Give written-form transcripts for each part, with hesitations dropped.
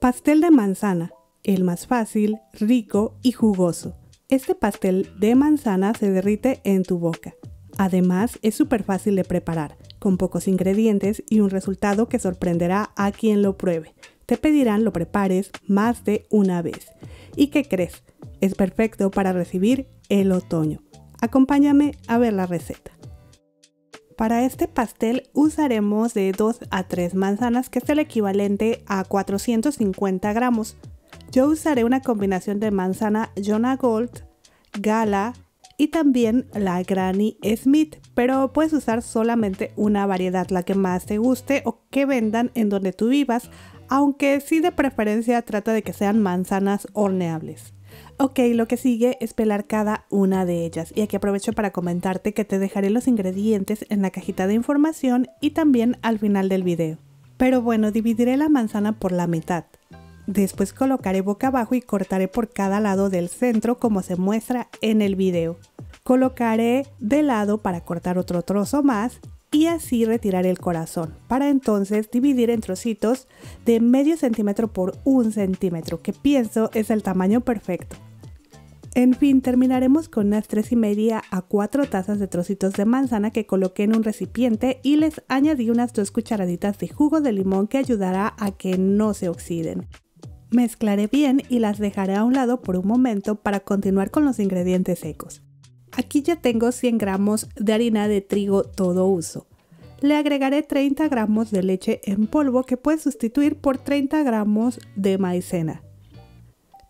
Pastel de manzana, el más fácil, rico y jugoso. Este pastel de manzana se derrite en tu boca. Además, es súper fácil de preparar, con pocos ingredientes y un resultado que sorprenderá a quien lo pruebe. Te pedirán lo prepares más de una vez. ¿Y qué crees? Es perfecto para recibir el otoño. Acompáñame a ver la receta. Para este pastel usaremos de 2 a 3 manzanas, que es el equivalente a 450 gramos. Yo usaré una combinación de manzana Jonah Gold, Gala y también la Granny Smith, pero puedes usar solamente una variedad, la que más te guste o que vendan en donde tú vivas, aunque sí de preferencia trata de que sean manzanas horneables. Ok, lo que sigue es pelar cada una de ellas, y aquí aprovecho para comentarte que te dejaré los ingredientes en la cajita de información y también al final del video. Pero bueno, dividiré la manzana por la mitad. Después colocaré boca abajo y cortaré por cada lado del centro como se muestra en el video. Colocaré de lado para cortar otro trozo más y así retiraré el corazón, para entonces dividir en trocitos de medio centímetro por 1 centímetro, que pienso es el tamaño perfecto. En fin, terminaremos con unas 3,5 a 4 tazas de trocitos de manzana que coloqué en un recipiente y les añadí unas 2 cucharaditas de jugo de limón que ayudará a que no se oxiden. Mezclaré bien y las dejaré a un lado por un momento para continuar con los ingredientes secos. Aquí ya tengo 100 gramos de harina de trigo todo uso. Le agregaré 30 gramos de leche en polvo, que puedes sustituir por 30 gramos de maicena.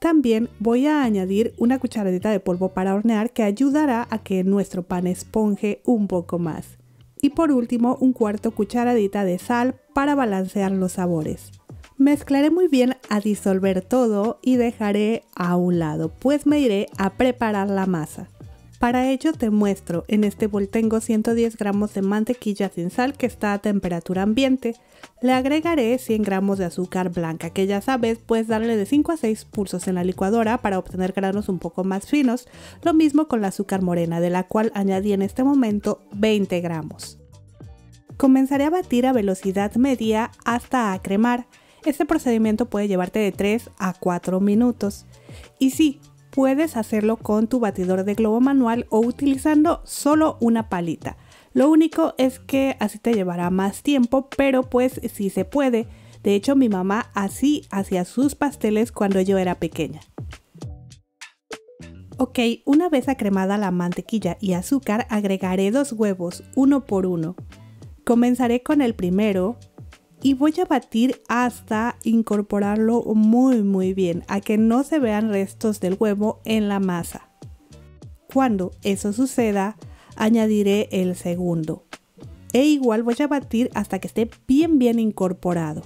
También voy a añadir una cucharadita de polvo para hornear, que ayudará a que nuestro pan esponje un poco más. Y por último, 1/4 cucharadita de sal para balancear los sabores. Mezclaré muy bien a disolver todo y dejaré a un lado, pues me iré a preparar la masa. Para ello te muestro, en este bol tengo 110 gramos de mantequilla sin sal que está a temperatura ambiente. Le agregaré 100 gramos de azúcar blanca, que ya sabes, puedes darle de 5 a 6 pulsos en la licuadora para obtener granos un poco más finos. Lo mismo con la azúcar morena, de la cual añadí en este momento 20 gramos. Comenzaré a batir a velocidad media hasta acremar. Este procedimiento puede llevarte de 3 a 4 minutos. Y sí, puedes hacerlo con tu batidor de globo manual o utilizando solo una palita. Lo único es que así te llevará más tiempo, pero pues sí se puede. De hecho, mi mamá así hacía sus pasteles cuando yo era pequeña. Ok, una vez acremada la mantequilla y azúcar, agregaré 2 huevos, uno por uno. Comenzaré con el primero y voy a batir hasta incorporarlo muy bien, a que no se vean restos del huevo en la masa. Cuando eso suceda, añadiré el segundo. E igual voy a batir hasta que esté bien incorporado.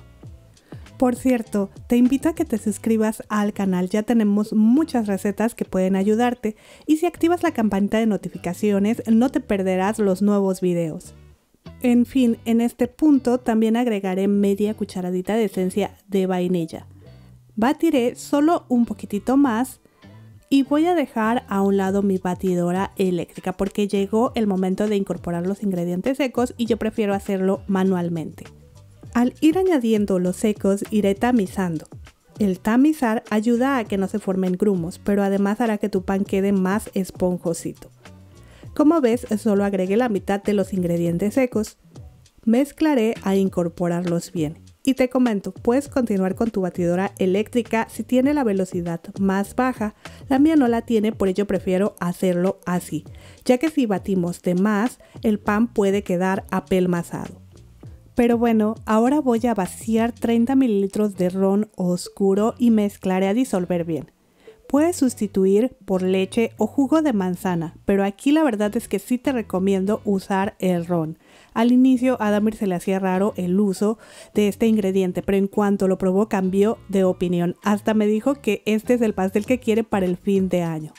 Por cierto, te invito a que te suscribas al canal, ya tenemos muchas recetas que pueden ayudarte, y si activas la campanita de notificaciones no te perderás los nuevos videos. En fin, en este punto también agregaré media cucharadita de esencia de vainilla. Batiré solo un poquitito más y voy a dejar a un lado mi batidora eléctrica porque llegó el momento de incorporar los ingredientes secos y yo prefiero hacerlo manualmente. Al ir añadiendo los secos iré tamizando. El tamizar ayuda a que no se formen grumos, pero además hará que tu pan quede más esponjosito. Como ves, solo agregué la mitad de los ingredientes secos. Mezclaré a incorporarlos bien. Y te comento, puedes continuar con tu batidora eléctrica si tiene la velocidad más baja. La mía no la tiene, por ello prefiero hacerlo así, ya que si batimos de más, el pan puede quedar apelmazado. Pero bueno, ahora voy a vaciar 30 mililitros de ron oscuro y mezclaré a disolver bien. Puedes sustituir por leche o jugo de manzana, pero aquí la verdad es que sí te recomiendo usar el ron. Al inicio a Damir se le hacía raro el uso de este ingrediente, pero en cuanto lo probó cambió de opinión. Hasta me dijo que este es el pastel que quiere para el fin de año.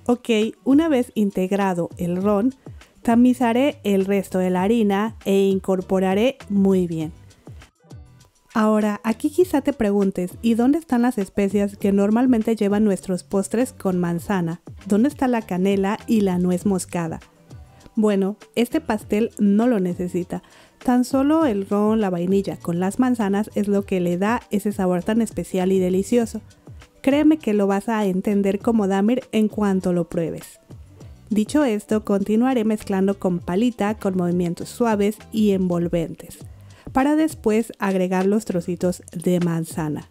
Ok, una vez integrado el ron, tamizaré el resto de la harina e incorporaré muy bien. Ahora, aquí quizá te preguntes, ¿y dónde están las especias que normalmente llevan nuestros postres con manzana? ¿Dónde está la canela y la nuez moscada? Bueno, este pastel no lo necesita. Tan solo el ron, la vainilla con las manzanas es lo que le da ese sabor tan especial y delicioso. Créeme que lo vas a entender como Damir en cuanto lo pruebes. Dicho esto, continuaré mezclando con palita con movimientos suaves y envolventes, para después agregar los trocitos de manzana.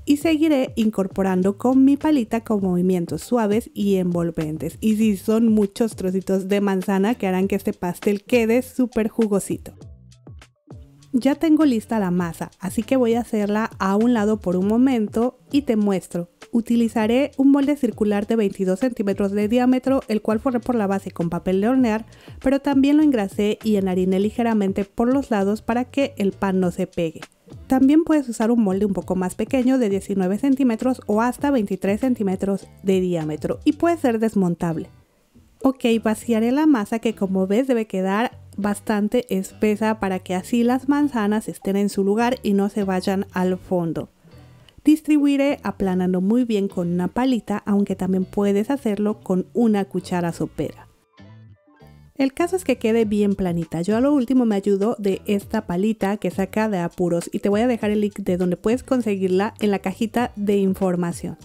Y seguiré incorporando con mi palita con movimientos suaves y envolventes. Y sí, son muchos trocitos de manzana que harán que este pastel quede súper jugosito. Ya tengo lista la masa, así que voy a hacerla a un lado por un momento y te muestro. Utilizaré un molde circular de 22 centímetros de diámetro, el cual forré por la base con papel de hornear, pero también lo engrasé y enhariné ligeramente por los lados para que el pan no se pegue. También puedes usar un molde un poco más pequeño de 19 centímetros o hasta 23 centímetros de diámetro y puede ser desmontable. Ok, vaciaré la masa que como ves debe quedar bastante espesa para que así las manzanas estén en su lugar y no se vayan al fondo. Distribuiré aplanando muy bien con una palita, aunque también puedes hacerlo con una cuchara sopera. El caso es que quede bien planita. Yo a lo último me ayudo de esta palita que saca de apuros y te voy a dejar el link de donde puedes conseguirla en la cajita de información.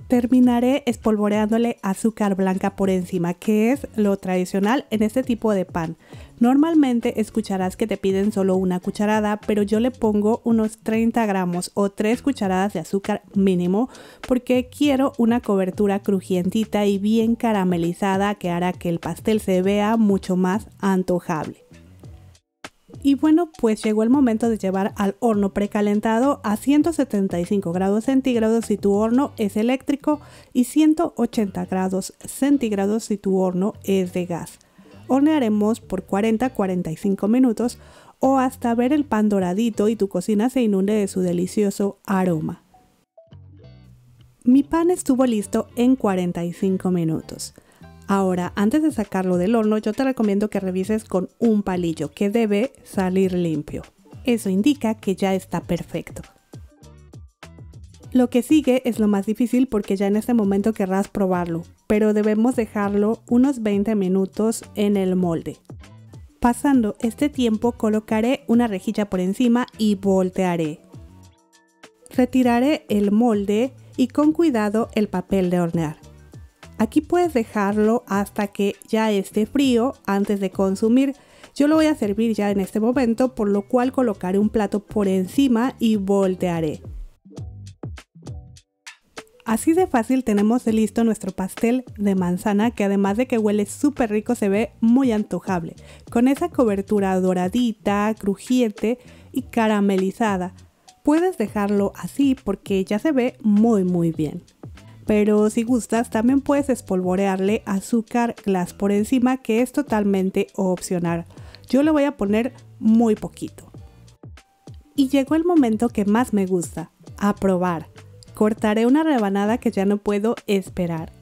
Terminaré espolvoreándole azúcar blanca por encima, que es lo tradicional en este tipo de pan. Normalmente escucharás que te piden solo una cucharada, pero yo le pongo unos 30 gramos o 3 cucharadas de azúcar mínimo porque quiero una cobertura crujientita y bien caramelizada que hará que el pastel se vea mucho más antojable. Y bueno, pues llegó el momento de llevar al horno precalentado a 175 grados centígrados si tu horno es eléctrico y 180 grados centígrados si tu horno es de gas. Hornearemos por 40-45 minutos o hasta ver el pan doradito y tu cocina se inunde de su delicioso aroma. Mi pan estuvo listo en 45 minutos. Ahora, antes de sacarlo del horno, yo te recomiendo que revises con un palillo que debe salir limpio. Eso indica que ya está perfecto. Lo que sigue es lo más difícil porque ya en este momento querrás probarlo, pero debemos dejarlo unos 20 minutos en el molde. Pasando este tiempo, colocaré una rejilla por encima y voltearé. Retiraré el molde y con cuidado el papel de hornear. Aquí puedes dejarlo hasta que ya esté frío antes de consumir. Yo lo voy a servir ya en este momento, por lo cual colocaré un plato por encima y voltearé. Así de fácil tenemos listo nuestro pastel de manzana, que además de que huele súper rico se ve muy antojable, con esa cobertura doradita, crujiente y caramelizada. Puedes dejarlo así porque ya se ve muy bien. Pero si gustas también puedes espolvorearle azúcar glass por encima, que es totalmente opcional. Yo le voy a poner muy poquito. Y llegó el momento que más me gusta, a probar. Cortaré una rebanada que ya no puedo esperar.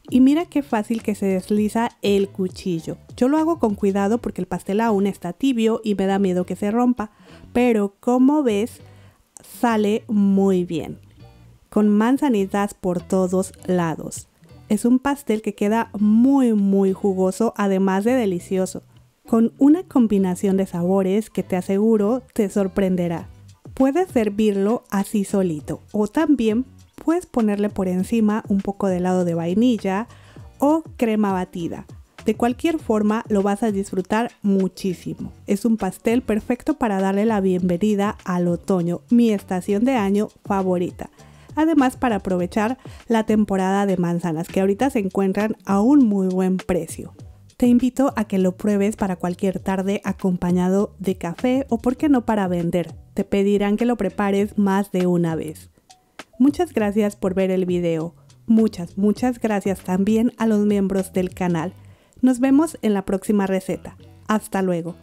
Y mira qué fácil que se desliza el cuchillo. Yo lo hago con cuidado porque el pastel aún está tibio y me da miedo que se rompa. Pero como ves, sale muy bien. Con manzanitas por todos lados. Es un pastel que queda muy jugoso, además de delicioso, con una combinación de sabores que te aseguro te sorprenderá. Puedes servirlo así solito o también puedes ponerle por encima un poco de helado de vainilla o crema batida. De cualquier forma lo vas a disfrutar muchísimo. Es un pastel perfecto para darle la bienvenida al otoño, mi estación de año favorita. Además, para aprovechar la temporada de manzanas que ahorita se encuentran a un muy buen precio. Te invito a que lo pruebes para cualquier tarde acompañado de café o por qué no para vender. Te pedirán que lo prepares más de una vez. Muchas gracias por ver el video. Muchas gracias también a los miembros del canal. Nos vemos en la próxima receta. Hasta luego.